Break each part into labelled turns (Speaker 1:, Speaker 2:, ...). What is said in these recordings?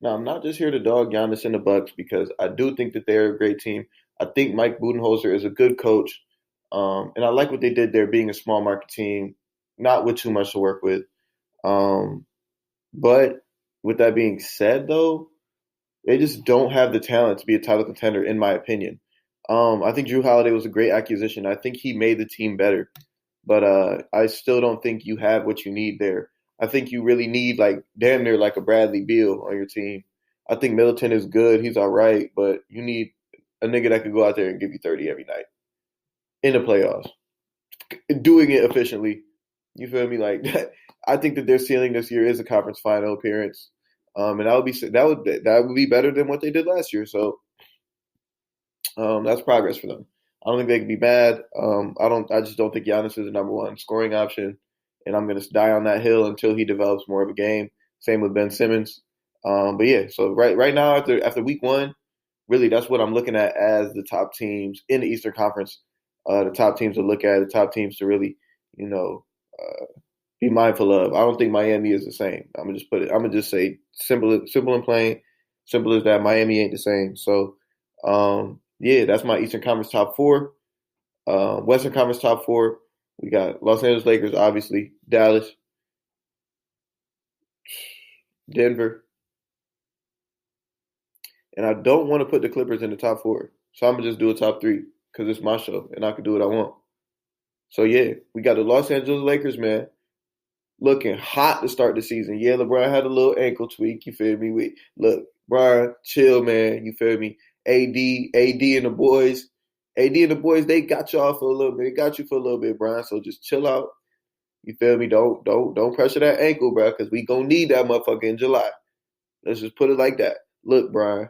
Speaker 1: Now, I'm not just here to dog Giannis and the Bucks because I do think that they're a great team. I think Mike Budenholzer is a good coach, and I like what they did there, being a small market team, not with too much to work with. Um, but with that being said, though, they just don't have the talent to be a title contender, in my opinion. I think Drew Holiday was a great acquisition. I think he made the team better, but I still don't think you have what you need there. I think you really need like damn near like a Bradley Beal on your team. I think Middleton is good. He's all right, but you need a nigga that could go out there and give you 30 every night in the playoffs, doing it efficiently. You feel me? Like that. I think that their ceiling this year is a conference final appearance, and that would be better than what they did last year. So that's progress for them. I don't think they can be bad. I just don't think Giannis is the number one scoring option, and I'm gonna die on that hill until he develops more of a game. Same with Ben Simmons. But yeah, so right now after week one, really that's what I'm looking at as the top teams in the Eastern Conference. The top teams to look at, the top teams to really, you know, be mindful of. I don't think Miami is the same. I'm gonna just put it. I'm gonna just say simple and plain. Simple as that. Miami ain't the same. So, yeah, that's my Eastern Conference top four. Western Conference top four. We got Los Angeles Lakers, obviously, Dallas, Denver, and I don't want to put the Clippers in the top four. So I'm gonna just do a top three because it's my show and I can do what I want. So yeah, we got the Los Angeles Lakers, man, looking hot to start the season. Yeah, LeBron had a little ankle tweak. You feel me? Look, Brian, chill, man. You feel me? AD, and the boys. AD and the boys, they got y'all for a little bit. They got you for a little bit, Brian. So just chill out. You feel me? Don't pressure that ankle, bro, because we gonna need that motherfucker in July. Let's just put it like that. Look, Brian.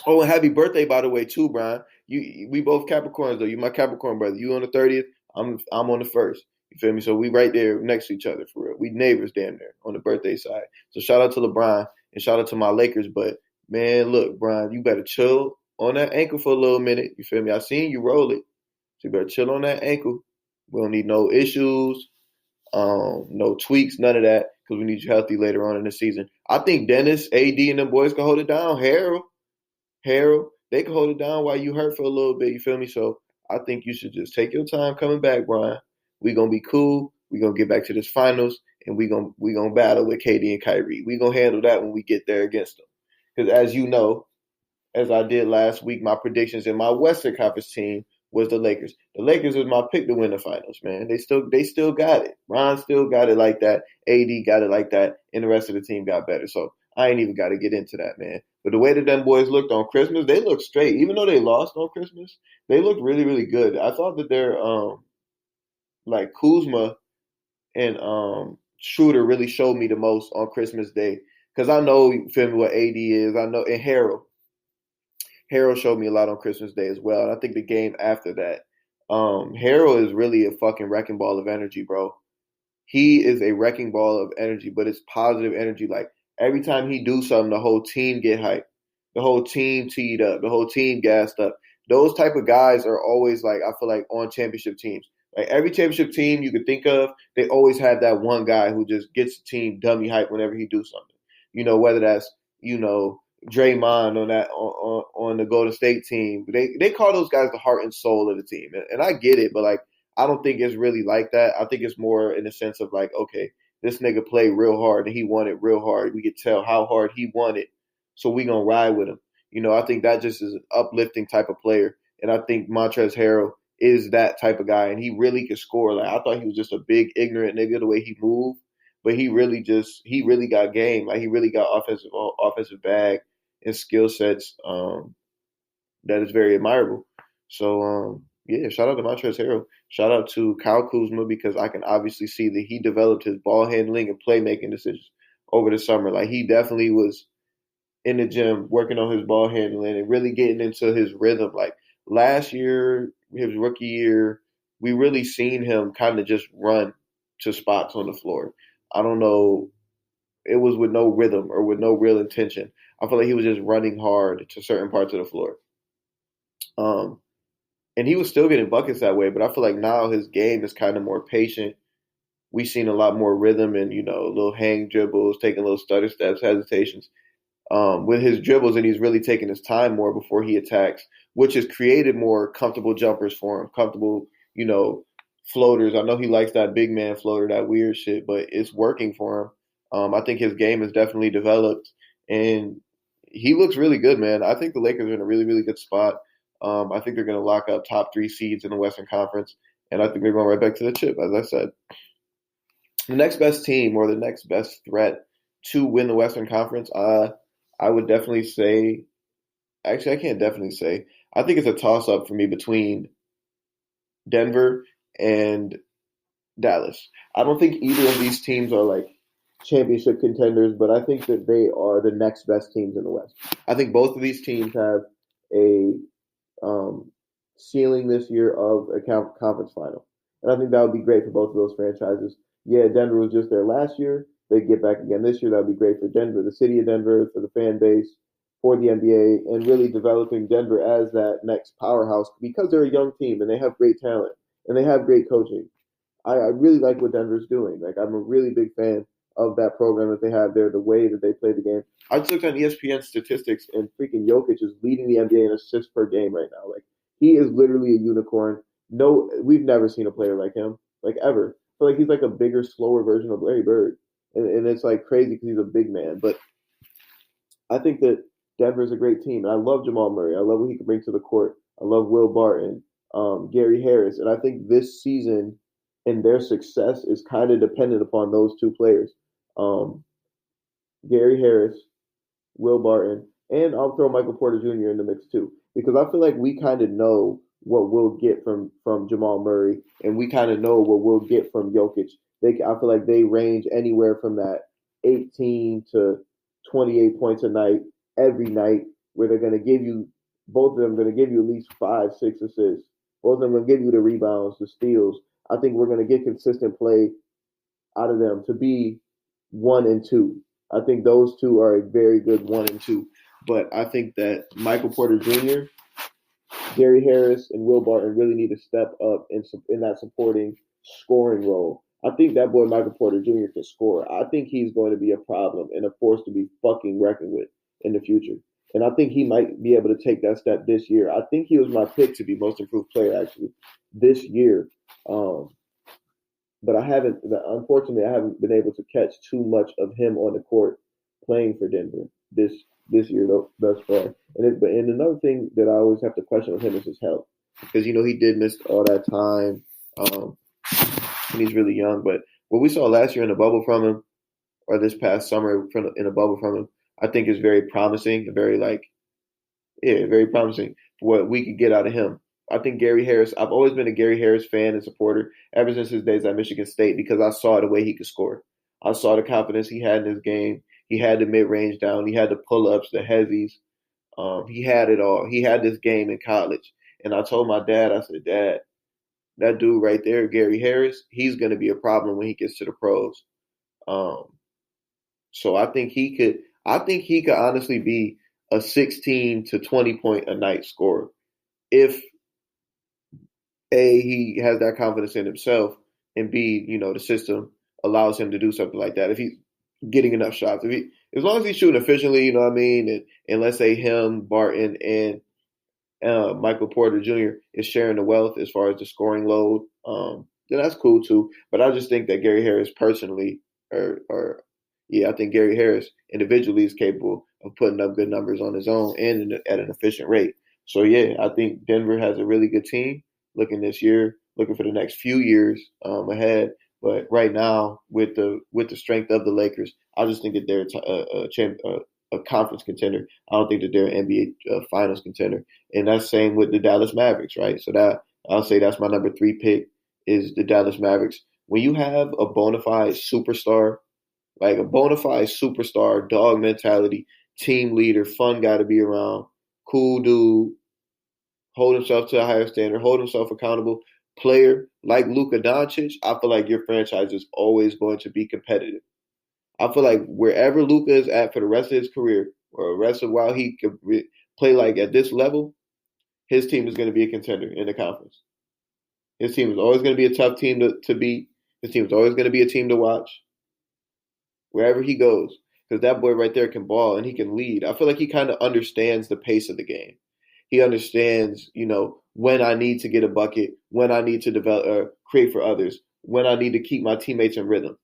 Speaker 1: Oh, and happy birthday, by the way, too, Brian. We both Capricorns though. You my Capricorn brother. You on the 30th. I'm on the first. You feel me? So we right there next to each other for real. We neighbors damn near on the birthday side. So shout out to LeBron and shout out to my Lakers. But man, look, Brian, you better chill on that ankle for a little minute. You feel me? I seen you roll it. So you better chill on that ankle. We don't need no issues, no tweaks, none of that, because we need you healthy later on in the season. I think Dennis, AD, and them boys can hold it down. Harold, they can hold it down while you hurt for a little bit. You feel me? So I think you should just take your time coming back, Brian. We gonna be cool. We gonna get back to this finals, and we gonna battle with KD and Kyrie. We gonna handle that when we get there against them. Because as you know, as I did last week, my predictions in my Western Conference team was the Lakers. The Lakers was my pick to win the finals, man. They still got it. Ron still got it like that. AD got it like that, and the rest of the team got better. So I ain't even got to get into that, man. But the way that them boys looked on Christmas, they looked straight. Even though they lost on Christmas, they looked really, really good. I thought that their like Kuzma and Schroeder really showed me the most on Christmas Day. Because I know, you feel me, what AD is. I know, and Harold. Harold showed me a lot on Christmas Day as well. And I think the game after that, Harold is really a fucking wrecking ball of energy, bro. He is a wrecking ball of energy, but it's positive energy. Like every time he do something, the whole team get hyped. The whole team teed up. The whole team gassed up. Those type of guys are always like, I feel like on championship teams. Like every championship team you could think of, they always have that one guy who just gets the team dummy hype whenever he do something. Whether that's, Draymond on that on the Golden State team. They call those guys the heart and soul of the team. And I get it, but like I don't think it's really like that. I think it's more in the sense of like, okay, this nigga played real hard and he won it real hard. We could tell how hard he won it. So we gonna ride with him. I think that just is an uplifting type of player. And I think Montrezl Harrell is that type of guy, and he really could score. Like I thought he was just a big ignorant nigga the way he moved, but he really got game. Like he really got offensive bag and skill sets that is very admirable. So yeah, shout out to Montrezl Harrell. Shout out to Kyle Kuzma because I can obviously see that he developed his ball handling and playmaking decisions over the summer. Like he definitely was in the gym working on his ball handling and really getting into his rhythm. Like last year, his rookie year, we really seen him kind of just run to spots on the floor. I don't know. It was with no rhythm or with no real intention. I feel like he was just running hard to certain parts of the floor. And he was still getting buckets that way, but I feel like now his game is kind of more patient we've seen a lot more rhythm and, little hang dribbles, taking little stutter steps, hesitations with his dribbles, and he's really taking his time more before he attacks, which has created more comfortable jumpers for him, comfortable, floaters. I know he likes that big man floater, that weird shit, but it's working for him. I think his game has definitely developed, and he looks really good, man. I think the Lakers are in a really, really good spot. I think they're going to lock up top 3 seeds in the Western Conference, and I think they're going right back to the chip, as I said. The next best team or the next best threat to win the Western Conference, I would definitely say – actually, I can't definitely say. I think it's a toss-up for me between Denver and Dallas. I don't think either of these teams are like championship contenders, but I think that they are the next best teams in the West. I think both of these teams have a ceiling this year of a conference final. And I think that would be great for both of those franchises. Yeah, Denver was just there last year. They get back again this year. That would be great for Denver, the city of Denver, for the fan base, for the NBA, and really developing Denver as that next powerhouse because they're a young team and they have great talent and they have great coaching. I really like what Denver's doing. Like, I'm a really big fan of that program that they have there, the way that they play the game. I just looked on ESPN statistics, and freaking Jokic is leading the NBA in assists per game right now. Like, he is literally a unicorn. No, we've never seen a player like him, like, ever. I feel like he's like a bigger, slower version of Larry Bird. And it's like crazy because he's a big man. But I think that Denver's a great team. And I love Jamal Murray. I love what he can bring to the court. I love Will Barton, Gary Harris. And I think this season and their success is kind of dependent upon those two players. Gary Harris, Will Barton, and I'll throw Michael Porter Jr. in the mix too. Because I feel like we kind of know what we'll get from Jamal Murray, and we kind of know what we'll get from Jokic. I feel like they range anywhere from that 18 to 28 points a night every night, where they're going to give you, both of them are going to give you at least 5, 6 assists. Both of them are going to give you the rebounds, the steals. I think we're going to get consistent play out of them to be 1 and 2. I think those two are a very good 1 and 2. But I think that Michael Porter Jr., Gary Harris, and Will Barton really need to step up in that supporting scoring role. I think that boy Michael Porter Jr. can score. I think he's going to be a problem and a force to be fucking reckoned with in the future. And I think he might be able to take that step this year. I think he was my pick to be most improved player actually this year. But unfortunately, I haven't been able to catch too much of him on the court playing for Denver this year thus far. And another thing that I always have to question with him is his health, because he did miss all that time, and he's really young. But what we saw last year in the bubble from him, or this past summer in the bubble from him, I think is very promising, very promising for what we could get out of him. I think Gary Harris, I've always been a Gary Harris fan and supporter ever since his days at Michigan State, because I saw the way he could score. I saw the confidence he had in his game. He had the mid-range down. He had the pull-ups, the heavies. He had it all. He had this game in college. And I told my dad, I said, Dad, that dude right there, Gary Harris, he's going to be a problem when he gets to the pros. So I think he could honestly be a 16 to 20 point a night scorer if A, he has that confidence in himself, and B, the system allows him to do something like that. If he's getting enough shots, as long as he's shooting efficiently, you know what I mean, and let's say him, Barton, and Michael Porter Jr. is sharing the wealth as far as the scoring load, then that's cool too. But I just think that Gary Harris personally, I think Gary Harris individually is capable of putting up good numbers on his own and at an efficient rate. So yeah, I think Denver has a really good team looking this year, looking for the next few years ahead. But right now, with the strength of the Lakers, I just think that they're a conference contender. I don't think that they're an NBA Finals contender, and that's same with the Dallas Mavericks, right? So that I'll say that's my number 3 pick is the Dallas Mavericks. When you have a bona fide superstar, like a bona fide superstar, dog mentality, team leader, fun guy to be around, cool dude, hold himself to a higher standard, hold himself accountable player like Luka Doncic, I feel like your franchise is always going to be competitive. I feel like wherever Luka is at for the rest of his career, or the rest of while he could play like at this level, his team is going to be a contender in the conference. His team is always going to be a tough team to beat. His team's always going to be a team to watch wherever he goes, because that boy right there can ball and he can lead. I feel like he kind of understands the pace of the game. He understands, when I need to get a bucket, when I need to develop, create for others, when I need to keep my teammates in rhythm.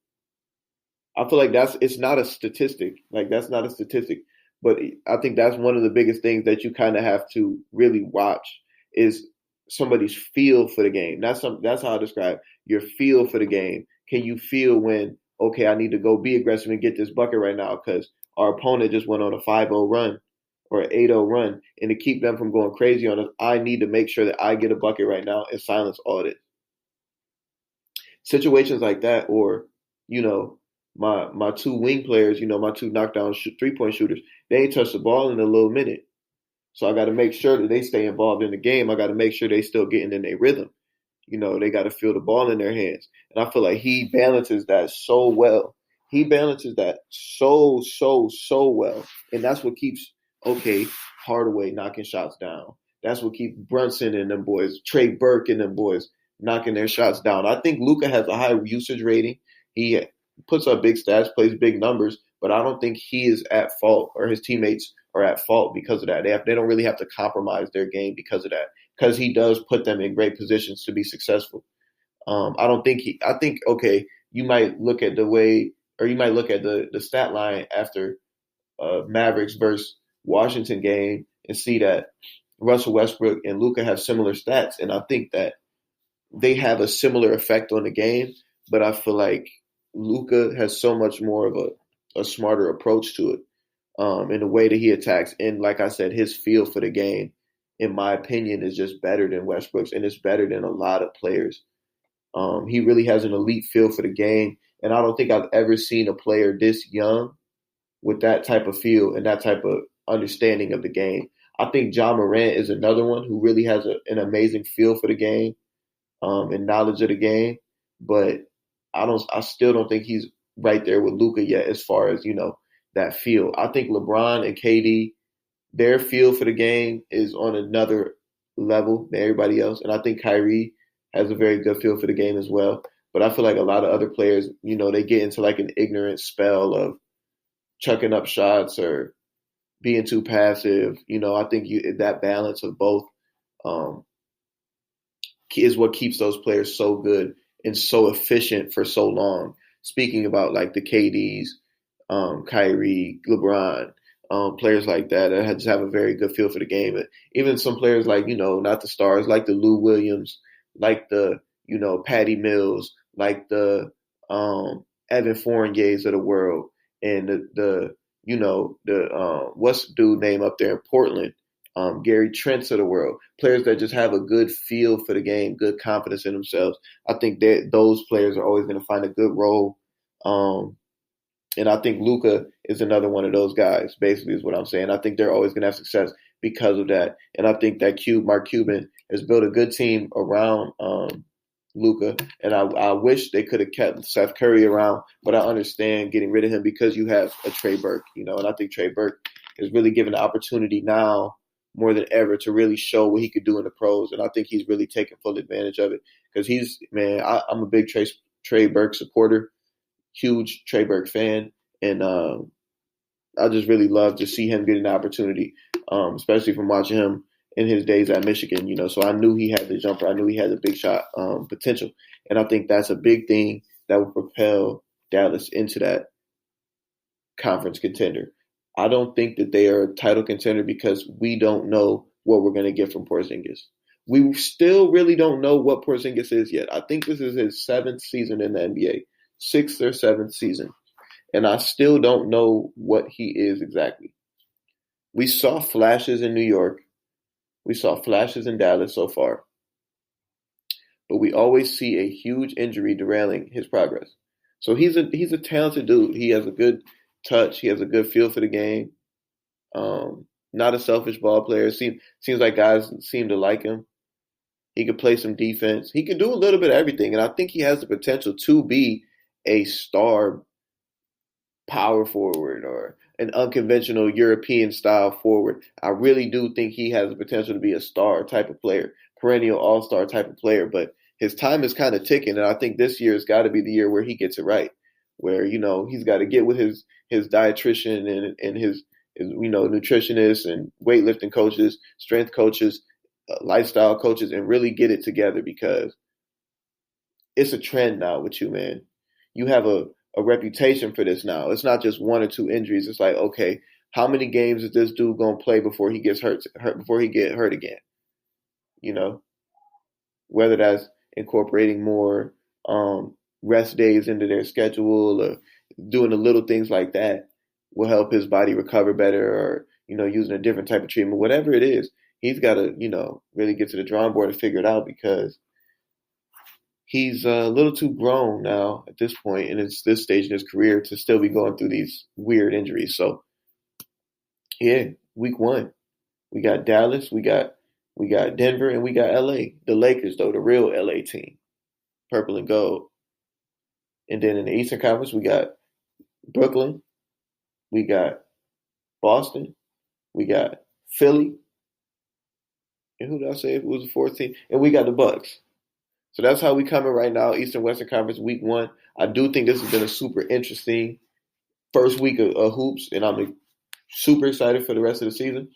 Speaker 1: I feel like it's not a statistic. Like, that's not a statistic. But I think that's one of the biggest things that you kind of have to really watch is somebody's feel for the game. That's how I describe your feel for the game. Can you feel when, okay, I need to go be aggressive and get this bucket right now because our opponent just went on a 5-0 run or an 8-0 run, and to keep them from going crazy on us, I need to make sure that I get a bucket right now and silence all this. Situations like that, or, my two wing players, my two knockdown 3-point shooters, they ain't touched the ball in a little minute. So I got to make sure that they stay involved in the game. I got to make sure they still getting in their rhythm. They got to feel the ball in their hands. And I feel like he balances that so well. He balances that so well. And that's what keeps, Hardaway knocking shots down. That's what keeps Brunson and them boys, Trey Burke and them boys knocking their shots down. I think Luka has a high usage rating. He puts up big stats, plays big numbers, but I don't think he is at fault or his teammates are at fault because of that. They don't really have to compromise their game because of that, because he does put them in great positions to be successful. I think, you might look at the way, or you might look at the stat line after Mavericks versus Washington game and see that Russell Westbrook and Luka have similar stats. And I think that they have a similar effect on the game, but I feel like Luka has so much more of a smarter approach to it in the way that he attacks. And like I said, his feel for the game, in my opinion, is just better than Westbrook's, and it's better than a lot of players. He really has an elite feel for the game, and I don't think I've ever seen a player this young with that type of feel and that type of understanding of the game. I think Ja Morant is another one who really has an amazing feel for the game and knowledge of the game, but I still don't think he's right there with Luka yet as far as, that feel. I think LeBron and KD, their feel for the game is on another level than everybody else. And I think Kyrie has a very good feel for the game as well. But I feel like a lot of other players, they get into like an ignorant spell of chucking up shots or being too passive. I think that balance of both is what keeps those players so good and so efficient for so long. Speaking about like the KDs, Kyrie, LeBron, players like that just have a very good feel for the game. And even some players like, not the stars, like the Lou Williams, like the, Patty Mills, like the Evan Fourniers of the world, and what's the dude name up there in Portland? Gary Trent's of the world, players that just have a good feel for the game, good confidence in themselves. I think that those players are always going to find a good role. And I think Luka is another one of those guys, basically is what I'm saying. I think they're always going to have success because of that. And I think that Mark Cuban has built a good team around Luka. And I wish they could have kept Seth Curry around, but I understand getting rid of him because you have a Trey Burke, and I think Trey Burke is really given the opportunity now more than ever to really show what he could do in the pros. And I think he's really taking full advantage of it because I'm a big Trey Burke supporter, huge Trey Burke fan. And I just really love to see him getting the opportunity, especially from watching him in his days at Michigan, So I knew he had the jumper. I knew he had the big shot potential. And I think that's a big thing that will propel Dallas into that conference contender. I don't think that they are a title contender because we don't know what we're going to get from Porzingis. We still really don't know what Porzingis is yet. I think this is his 7th season in the NBA, 6th or 7th season. And I still don't know what he is exactly. We saw flashes in New York. We saw flashes in Dallas so far. But we always see a huge injury derailing his progress. So he's a talented dude. He has a good touch. He has a good feel for the game. Not a selfish ball player. Seems like guys seem to like him. He could play some defense. He can do a little bit of everything. And I think he has the potential to be a star power forward or an unconventional European style forward. I really do think he has the potential to be a star type of player, perennial all-star type of player. But his time is kind of ticking, and I think this year has got to be the year where he gets it right, where he's got to get with his dietitian and his nutritionists and weightlifting coaches, strength coaches, lifestyle coaches, and really get it together, because it's a trend now with you, man. You have a reputation for this now. It's not just one or two injuries. It's like, okay, how many games is this dude gonna play before he gets hurt before he get hurt again? Whether that's incorporating more rest days into their schedule, or doing the little things like that will help his body recover better, or using a different type of treatment, whatever it is. He's got to really get to the drawing board and figure it out, because he's a little too grown now at this point in this stage in his career to still be going through these weird injuries. So yeah, week 1 we got Dallas, we got Denver, and we got LA. The Lakers, though, the real LA team, purple and gold. And then in the Eastern Conference, we got Brooklyn, we got Boston, we got Philly, and who did I say was the fourth team? And we got the Bucks. So that's how we coming right now, Eastern Western Conference week 1. I do think this has been a super interesting first week of hoops, and I'm super excited for the rest of the season.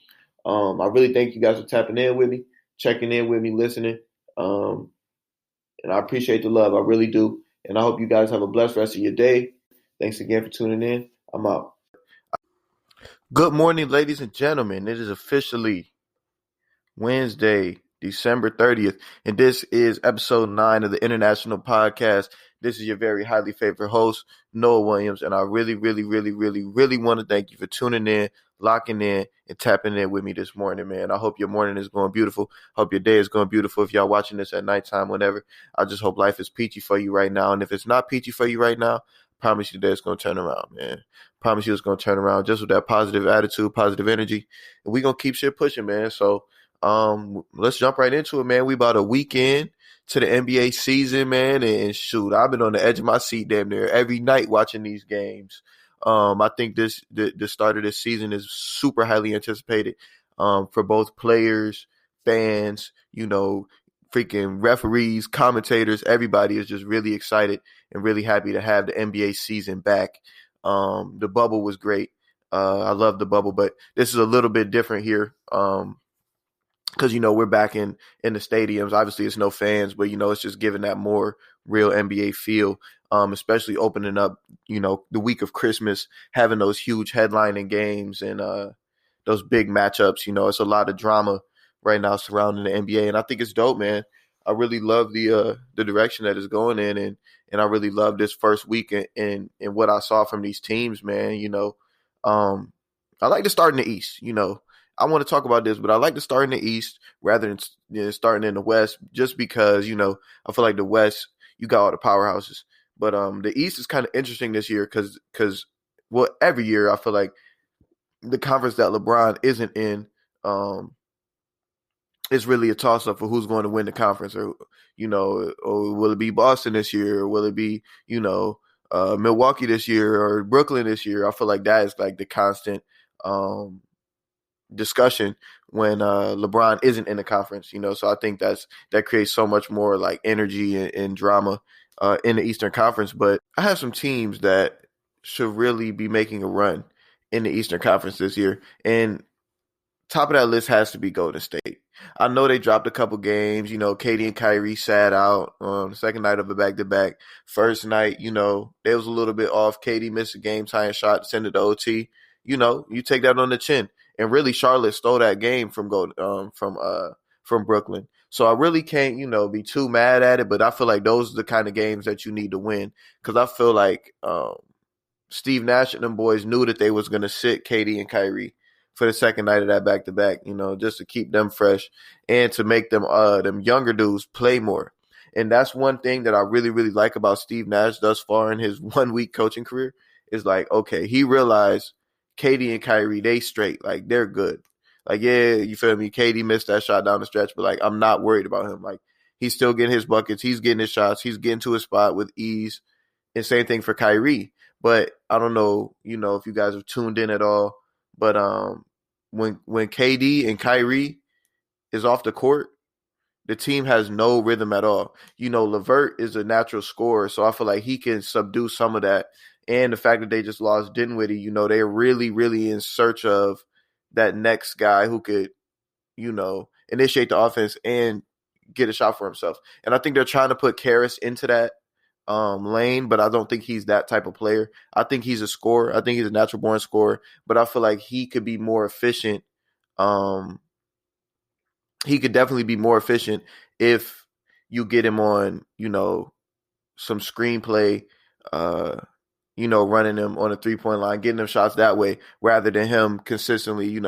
Speaker 1: I really thank you guys for tapping in with me, checking in with me, listening. And I appreciate the love. I really do. And I hope you guys have a blessed rest of your day. Thanks again for tuning in. I'm out. Good morning, ladies and gentlemen. It is officially Wednesday, December 30th, and this is episode 9 of the International Podcast. This is your very highly favored host, Noah Williams, and I really, really, really, really, really want to thank you for tuning in, locking in, and tapping in with me this morning, man. I hope your morning is going beautiful. Hope your day is going beautiful. If y'all watching this at nighttime, whenever, I just hope life is peachy for you right now. And if it's not peachy for you right now, I promise you that it's going to turn around, man. Promise you it's going to turn around just with that positive attitude, positive energy. And we're going to keep shit pushing, man. So let's jump right into it, man. We about a weekend to the NBA season, man, and shoot, I've been on the edge of my seat damn near every night watching these games. I think the start of this season is super highly anticipated for both players, fans, freaking referees, commentators. Everybody is just really excited and really happy to have the NBA season back. The bubble was great. I love the bubble, but this is a little bit different here. Because, we're back in the stadiums. Obviously, it's no fans, but, it's just giving that more real NBA feel, especially opening up, the week of Christmas, having those huge headlining games and those big matchups. It's a lot of drama right now surrounding the NBA, and I think it's dope, man. I really love the direction that it's going in, and I really love this first week and what I saw from these teams, man. I like to start in the East, I want to talk about this, but I like to start in the East rather than starting in the West, just because, I feel like the West, you got all the powerhouses. But the East is kind of interesting this year because every year I feel like the conference that LeBron isn't in is really a toss-up for who's going to win the conference. Or will it be Boston this year? Or will it be, Milwaukee this year or Brooklyn this year? I feel like that is like the constant discussion when LeBron isn't in the conference, so I think that creates so much more like energy and drama in the Eastern Conference. But I have some teams that should really be making a run in the Eastern Conference this year, and top of that list has to be Golden State. I know they dropped a couple games. KD and Kyrie sat out the second night of a back-to-back. First night, they was a little bit off. KD missed a game-tying shot to send it to OT. You take that on the chin. And really, Charlotte stole that game from Brooklyn. So I really can't, be too mad at it. But I feel like those are the kind of games that you need to win, because I feel like Steve Nash and them boys knew that they was going to sit KD and Kyrie for the second night of that back-to-back, just to keep them fresh and to make them younger dudes play more. And that's one thing that I really, really like about Steve Nash thus far in his 1 week coaching career is like, okay, he realized KD and Kyrie, they straight. Like, they're good. Like, yeah, you feel me? KD missed that shot down the stretch, but, like, I'm not worried about him. Like, he's still getting his buckets. He's getting his shots. He's getting to his spot with ease. And same thing for Kyrie. But I don't know, if you guys have tuned in at all. But when KD and Kyrie is off the court, the team has no rhythm at all. LeVert is a natural scorer, so I feel like he can subdue some of that. And the fact that they just lost Dinwiddie, they're really, really in search of that next guy who could, initiate the offense and get a shot for himself. And I think they're trying to put Caris into that lane, but I don't think he's that type of player. I think he's a scorer. I think he's a natural born scorer, but I feel like he could be more efficient. He could definitely be more efficient if you get him on, some screenplay, running him on a 3-point line, getting him shots that way, rather than him consistently,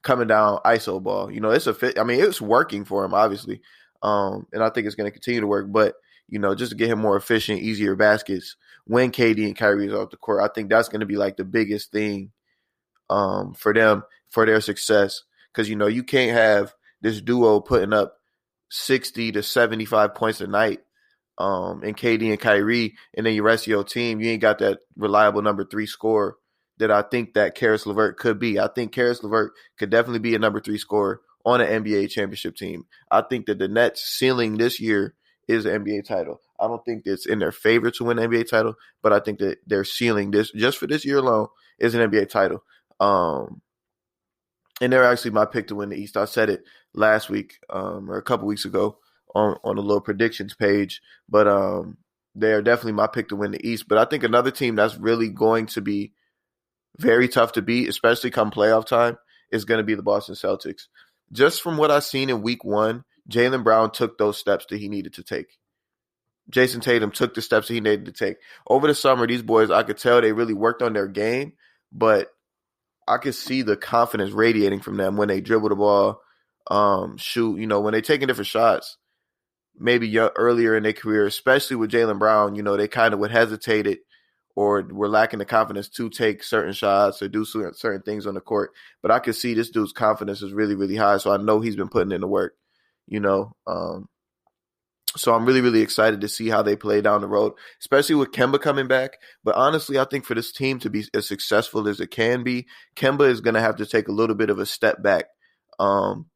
Speaker 1: coming down ISO ball. It's a fit. I mean, it's working for him, obviously. And I think it's going to continue to work, but just to get him more efficient, easier baskets when KD and Kyrie is off the court, I think that's going to be like the biggest thing for them, for their success. Because, you can't have this duo putting up 60 to 75 points a night and KD and Kyrie, and then your rest of your team, you ain't got that reliable number 3 scorer that I think that Caris LeVert could be. I think Caris LeVert could definitely be a number 3 scorer on an NBA championship team. I think that the Nets' ceiling this year is an NBA title. I don't think it's in their favor to win an NBA title, but I think that their ceiling this just for this year alone is an NBA title. And they're actually my pick to win the East. I said it last week or a couple weeks ago on a little predictions page, but they're definitely my pick to win the East. But I think another team that's really going to be very tough to beat, especially come playoff time, is going to be the Boston Celtics. Just from what I've seen in week 1, Jaylen Brown took those steps that he needed to take. Jason Tatum took the steps that he needed to take. Over the summer, these boys, I could tell they really worked on their game, but I could see the confidence radiating from them when they dribble the ball, shoot, when they're taking different shots, maybe earlier in their career, especially with Jaylen Brown, they kind of would hesitate it or were lacking the confidence to take certain shots or do certain things on the court. But I could see this dude's confidence is really, really high, so I know he's been putting in the work, So I'm really, really excited to see how they play down the road, especially with Kemba coming back. But honestly, I think for this team to be as successful as it can be, Kemba is going to have to take a little bit of a step back from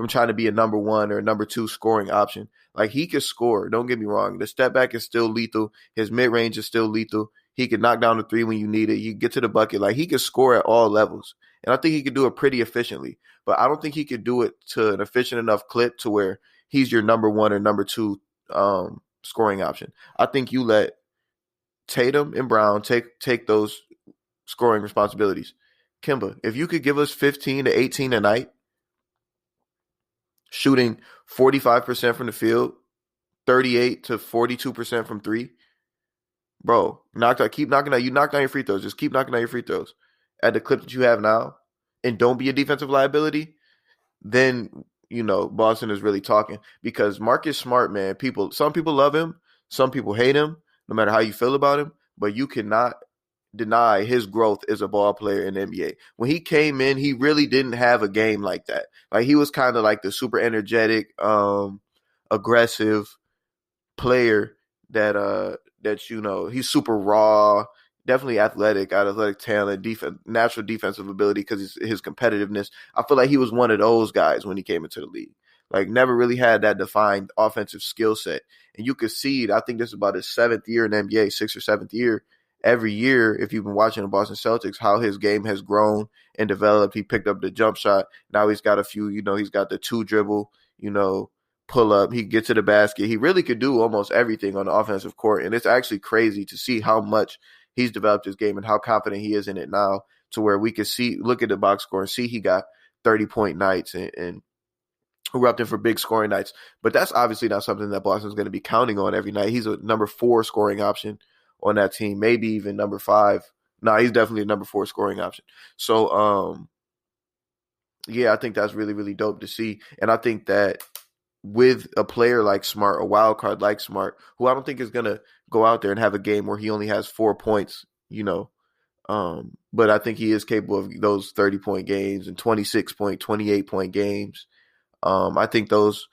Speaker 1: trying to be a number 1 or number 2 scoring option. Like, he can score, don't get me wrong. The step back is still lethal. His mid-range is still lethal. He can knock down the 3 when you need it. You get to the bucket. Like, he can score at all levels. And I think he could do it pretty efficiently. But I don't think he could do it to an efficient enough clip to where he's your number 1 or number 2 scoring option. I think you let Tatum and Brown take those scoring responsibilities. Kemba, if you could give us 15 to 18 a night, shooting 45% from the field, 38 to 42% from 3, bro, keep knocking out. You knocked down your free throws. Just keep knocking down your free throws at the clip that you have now, and don't be a defensive liability. Then Boston is really talking, because Marcus Smart, man, some people love him, some people hate him, no matter how you feel about him, but you cannot deny his growth as a ball player in the NBA. When he came in, he really didn't have a game like that. Like, he was kind of like the super energetic, aggressive player that he's super raw, definitely athletic talent, natural defensive ability because his competitiveness. I feel like he was one of those guys when he came into the league. Like, never really had that defined offensive skill set. And you could see it. I think this is about his 7th year in the NBA, 6th or 7th year. Every year, if you've been watching the Boston Celtics, how his game has grown and developed. He picked up the jump shot. Now he's got a few, he's got the 2 dribble, pull up. He gets to the basket. He really could do almost everything on the offensive court. And it's actually crazy to see how much he's developed his game and how confident he is in it now, to where we could look at the box score and see he got 30-point nights and erupting for big scoring nights. But that's obviously not something that Boston's going to be counting on every night. He's a number 4 scoring option on that team, maybe even number 5. No, he's definitely a number 4 scoring option. So, yeah, I think that's really, really dope to see. And I think that with a player like Smart, a wild card like Smart, who I don't think is going to go out there and have a game where he only has 4 points, but I think he is capable of those 30-point games and 26-point, 28-point games. I think those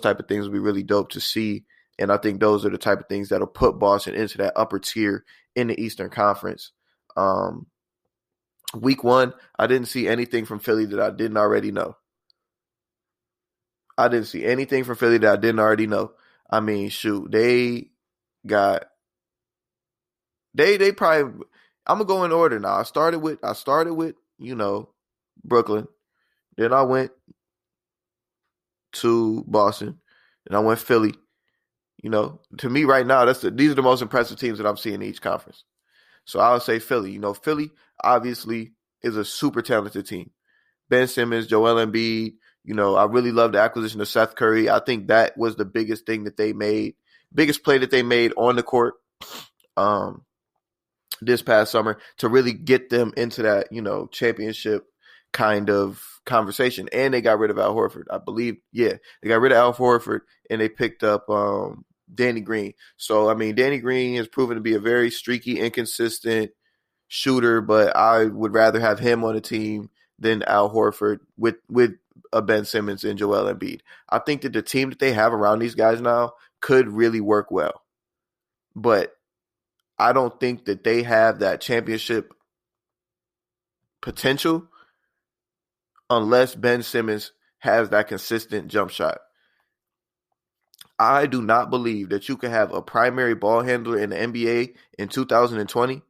Speaker 1: type of things will be really dope to see. And I think those are the type of things that'll put Boston into that upper tier in the Eastern Conference. Week 1, I didn't see anything from Philly that I didn't already know. I didn't see anything from Philly that I didn't already know. I mean, shoot, they probably. I'm gonna go in order now. I started with Brooklyn. Then I went to Boston, and I went Philly. To me right now, these are the most impressive teams that I'm seeing in each conference. So I would say Philly. Philly obviously is a super talented team. Ben Simmons, Joel Embiid. I really love the acquisition of Seth Curry. I think that was the biggest thing that they made, biggest play that they made on the court this past summer to really get them into that, championship kind of conversation. And they got rid of Al Horford, I believe. Yeah, they got rid of Al Horford and they picked up Danny Green. So, I mean, Danny Green has proven to be a very streaky, inconsistent shooter, but I would rather have him on the team than Al Horford with Ben Simmons and Joel Embiid. I think that the team that they have around these guys now could really work well. But I don't think that they have that championship potential unless Ben Simmons has that consistent jump shot. I do not believe that you can have a primary ball handler in the NBA in 2020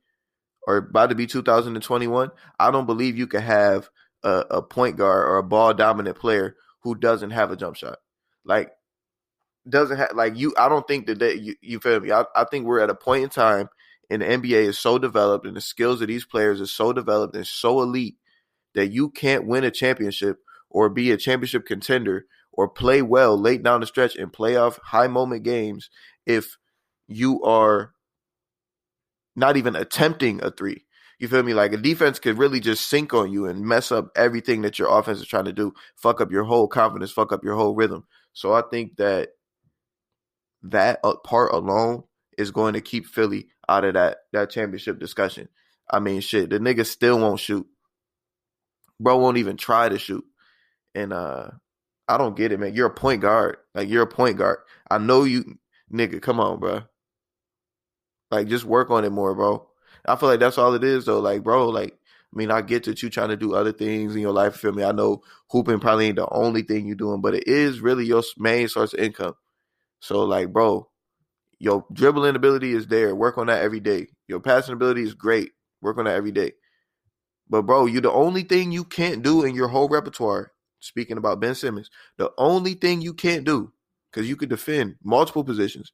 Speaker 1: or about to be 2021. I don't believe you can have a point guard or a ball dominant player who doesn't have a jump shot. I don't think that you feel me. I think we're at a point in time and the NBA is so developed and the skills of these players is so developed and so elite that you can't win a championship or be a championship contender or play well late down the stretch in playoff high moment games if you are not even attempting a three. You feel me? Like a defense could really just sink on you and mess up everything that your offense is trying to do, fuck up your whole confidence, fuck up your whole rhythm. So I think that part alone is going to keep Philly out of that championship discussion. I mean, shit, the nigga still won't shoot. Bro won't even try to shoot. And I don't get it, man. You're a point guard. Like, you're a point guard. I know you, nigga, come on, bro. Like, just work on it more, bro. I feel like that's all it is, though. Like, bro, I get that you trying to do other things in your life, feel me? I know hooping probably ain't the only thing you're doing, but it is really your main source of income. So, like, bro, your dribbling ability is there. Work on that every day. Your passing ability is great. Work on that every day. But, bro, the only thing you can't do in your whole repertoire, speaking about Ben Simmons, the only thing you can't do, because you could defend multiple positions.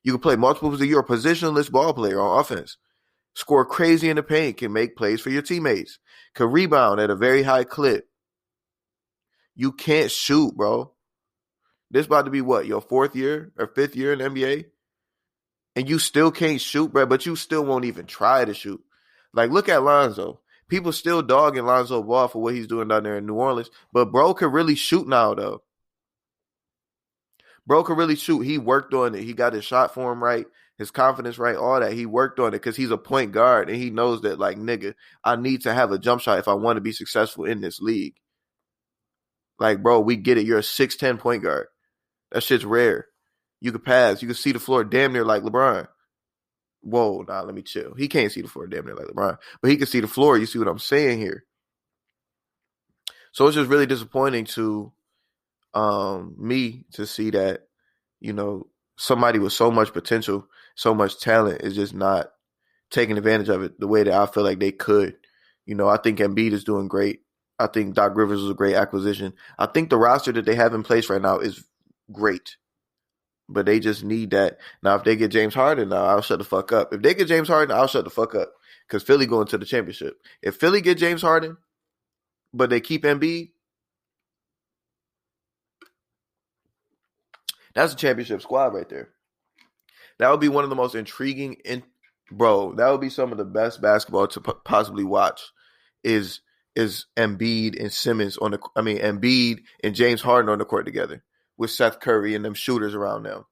Speaker 1: You can play multiple positions. You're a positionless ball player on offense. Score crazy in the paint, can make plays for your teammates, can rebound at a very high clip. You can't shoot, bro. This about to be what, your 4th year or 5th year in the NBA? And you still can't shoot, bro, but you still won't even try to shoot. Like, look at Lonzo. People still dogging Lonzo Ball for what he's doing down there in New Orleans, but bro can really shoot now, though. Bro can really shoot. He worked on it. He got his shot form right, his confidence right, all that. He worked on it because he's a point guard, and he knows that, like, nigga, I need to have a jump shot if I want to be successful in this league. Like, bro, we get it. You're a 6'10" point guard. That shit's rare. You can pass. You can see the floor damn near like LeBron. Whoa, nah, let me chill. He can't see the floor damn near like LeBron, but he can see the floor. You see what I'm saying here? So it's just really disappointing to me to see that, somebody with so much potential, so much talent is just not taking advantage of it the way that I feel like they could. I think Embiid is doing great. I think Doc Rivers was a great acquisition. I think the roster that they have in place right now is great. But they just need that. Now, if they get James Harden, now I'll shut the fuck up. If they get James Harden, I'll shut the fuck up. Because Philly going to the championship. If Philly get James Harden, but they keep Embiid, that's a championship squad right there. That would be one of the most intriguing, that would be some of the best basketball to possibly watch is Embiid and Embiid and James Harden on the court together with Seth Curry and them shooters around them.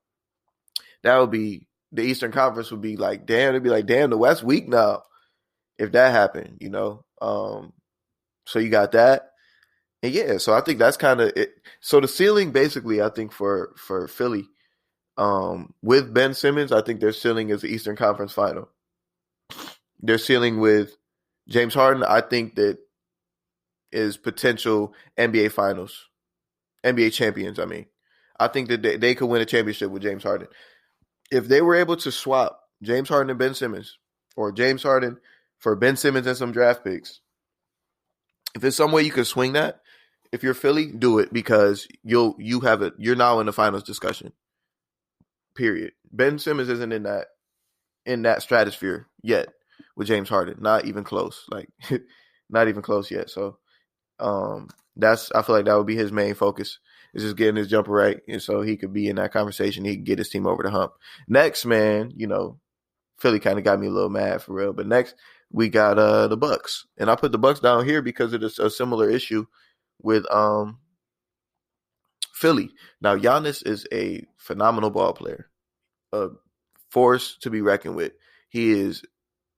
Speaker 1: That would be, the Eastern Conference would be like, damn, it'd be like, damn, the West weak now if that happened, So you got that. And yeah, so I think that's kind of it. So the ceiling basically, I think for Philly, with Ben Simmons, I think their ceiling is the Eastern Conference final. Their ceiling with James Harden, I think that is potential NBA Finals NBA champions, I mean. I think that they could win a championship with James Harden. If they were able to swap James Harden and Ben Simmons, or James Harden for Ben Simmons and some draft picks, if there's some way you could swing that, if you're Philly, do it, because you're now in the finals discussion. Period. Ben Simmons isn't in that stratosphere yet with James Harden. Not even close. Like not even close yet. So I feel like that would be his main focus, is just getting his jumper right, and so he could be in that conversation. He could get his team over the hump. Next, man, Philly kind of got me a little mad for real. But next we got the Bucks, and I put the Bucks down here because it is a similar issue with Philly. Now, Giannis is a phenomenal ball player, a force to be reckoned with. He is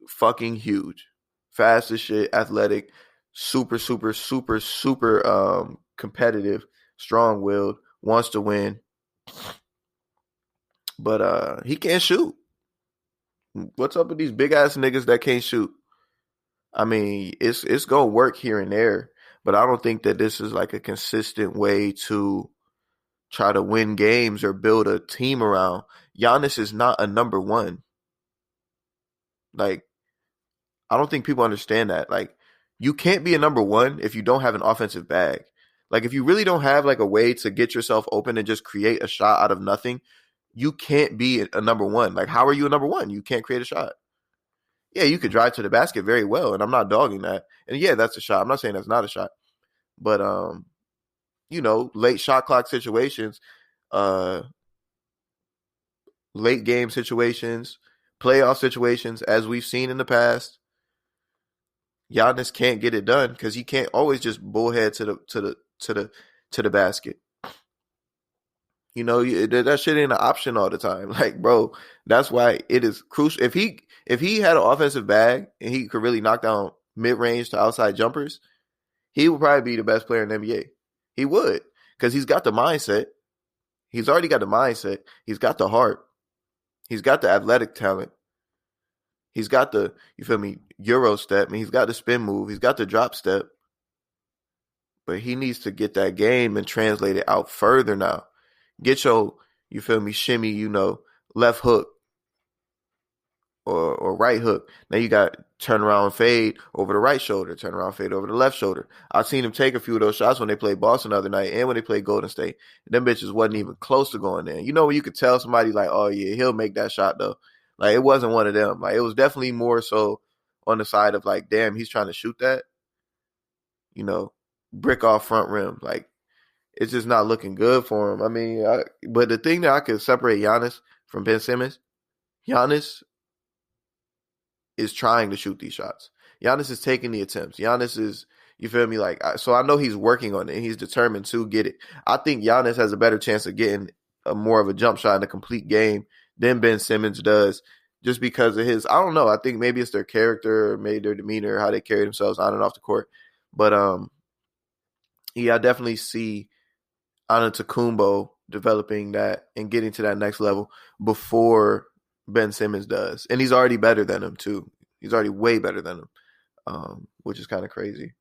Speaker 1: fucking huge, fast as shit, athletic, super, super, super, super competitive, strong-willed, wants to win. But he can't shoot. What's up with these big-ass niggas that can't shoot? I mean, it's going to work here and there, but I don't think that this is like a consistent way to try to win games or build a team around. Giannis is not a number one. Like, I don't think people understand that. Like, you can't be a number one if you don't have an offensive bag. Like, if you really don't have like a way to get yourself open and just create a shot out of nothing, you can't be a number one. Like, how are you a number one? You can't create a shot. Yeah, you could drive to the basket very well, and I'm not dogging that. And yeah, that's a shot. I'm not saying that's not a shot. But late shot clock situations, late game situations, playoff situations, as we've seen in the past, Giannis can't get it done because he can't always just bullhead to the basket. That shit ain't an option all the time. Like, bro, that's why it is crucial. If he had an offensive bag and he could really knock down mid-range to outside jumpers, he would probably be the best player in the NBA. He would, because he's got the mindset. He's already got the mindset. He's got the heart. He's got the athletic talent. He's got the, Euro step. I mean, he's got the spin move. He's got the drop step. But he needs to get that game and translate it out further now. Get your, shimmy, left hook or right hook. Now you got turn around fade over the right shoulder, turn around fade over the left shoulder. I've seen him take a few of those shots when they played Boston the other night and when they played Golden State. And them bitches wasn't even close to going in. When you could tell somebody like, oh yeah, he'll make that shot though. Like, it wasn't one of them. Like, it was definitely more so on the side of like, damn, he's trying to shoot that. Brick off front rim. Like, it's just not looking good for him. I mean, but the thing that I could separate Giannis from Ben Simmons, Giannis is trying to shoot these shots. Giannis is taking the attempts. Giannis is, so I know he's working on it and he's determined to get it. I think Giannis has a better chance of getting more of a jump shot in a complete game than Ben Simmons does, just because of his, I don't know, I think maybe it's their character or maybe their demeanor, how they carry themselves on and off the court. But yeah, I definitely see Antetokounmpo developing that and getting to that next level before Ben Simmons does. And he's already better than him too. He's already way better than him, which is kind of crazy.